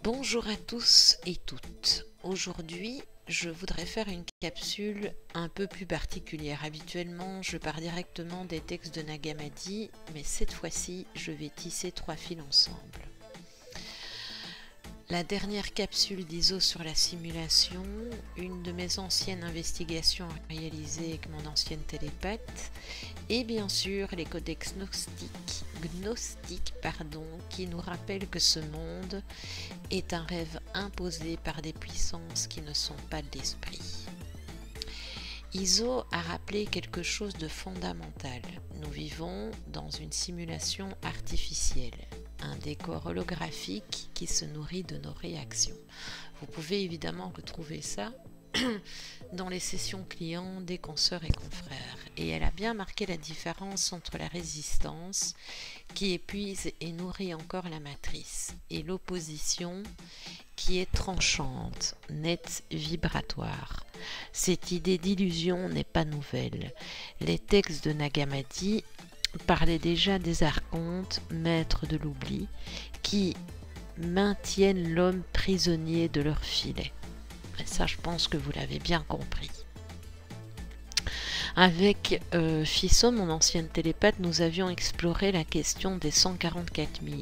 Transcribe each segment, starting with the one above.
Bonjour à tous et toutes. Aujourd'hui, je voudrais faire une capsule un peu plus particulière. Habituellement, je pars directement des textes de Nag Hammadi, mais cette fois-ci, je vais tisser 3 fils ensemble. La dernière capsule d'ISO sur la simulation, une de mes anciennes investigations réalisées avec mon ancienne télépathe, et bien sûr les codex gnostiques qui nous rappellent que ce monde est un rêve imposé par des puissances qui ne sont pas de l'esprit. ISO a rappelé quelque chose de fondamental. Nous vivons dans une simulation artificielle, un décor holographique qui se nourrit de nos réactions. Vous pouvez évidemment retrouver ça dans les sessions clients des consoeurs et confrères. Et elle a bien marqué la différence entre la résistance, qui épuise et nourrit encore la matrice, et l'opposition, qui est tranchante, nette, vibratoire. Cette idée d'illusion n'est pas nouvelle. Les textes de Nag Hammadi parlaient déjà des archontes, maîtres de l'oubli, qui maintiennent l'homme prisonnier de leur filet. Et ça, je pense que vous l'avez bien compris. Avec Fisso, mon ancienne télépathe, nous avions exploré la question des 144 000.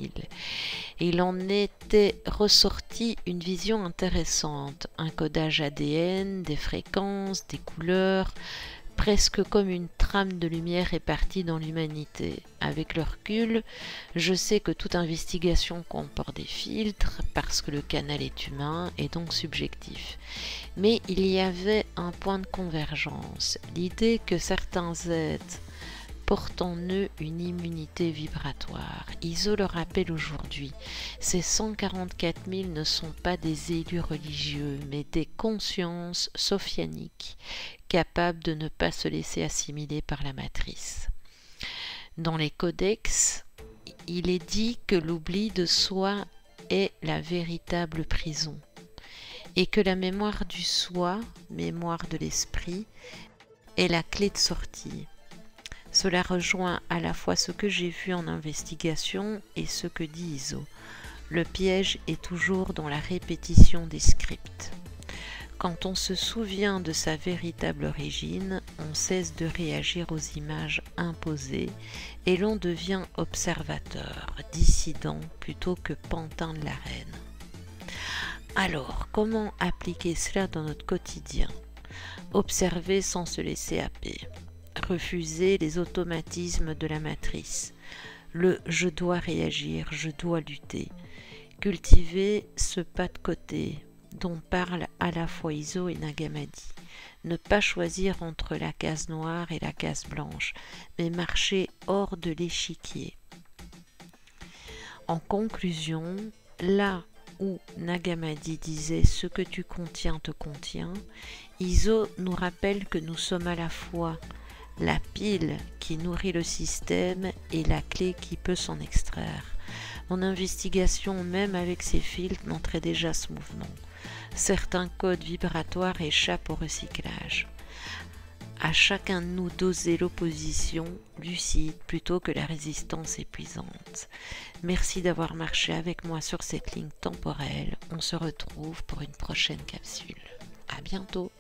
Il en était ressorti une vision intéressante, un codage ADN, des fréquences, des couleurs, presque comme une trame de lumière répartie dans l'humanité. Avec le recul, je sais que toute investigation comporte des filtres, parce que le canal est humain et donc subjectif. Mais il y avait un point de convergence, l'idée que certains êtres portent en eux une immunité vibratoire. ISO le rappelle aujourd'hui, ces 144 000 ne sont pas des élus religieux, mais des consciences sophianiques, capables de ne pas se laisser assimiler par la matrice. Dans les codex, il est dit que l'oubli de soi est la véritable prison, et que la mémoire du soi, mémoire de l'esprit, est la clé de sortie. Cela rejoint à la fois ce que j'ai vu en investigation et ce que dit ISO. Le piège est toujours dans la répétition des scripts. Quand on se souvient de sa véritable origine, on cesse de réagir aux images imposées et l'on devient observateur, dissident plutôt que pantin de l'arène. Alors, comment appliquer cela dans notre quotidien? Observer sans se laisser happer. Refuser les automatismes de la matrice. Le « je dois réagir, je dois lutter ». Cultiver ce pas de côté dont parlent à la fois ISO et Nag Hammadi. Ne pas choisir entre la case noire et la case blanche, mais marcher hors de l'échiquier. En conclusion, là où Nag Hammadi disait « ce que tu contiens te contient », ISO nous rappelle que nous sommes à la fois la pile qui nourrit le système et la clé qui peut s'en extraire. Mon investigation, même avec ces filtres, montrait déjà ce mouvement. Certains codes vibratoires échappent au recyclage. À chacun de nous d'oser l'opposition lucide plutôt que la résistance épuisante. Merci d'avoir marché avec moi sur cette ligne temporelle. On se retrouve pour une prochaine capsule. À bientôt.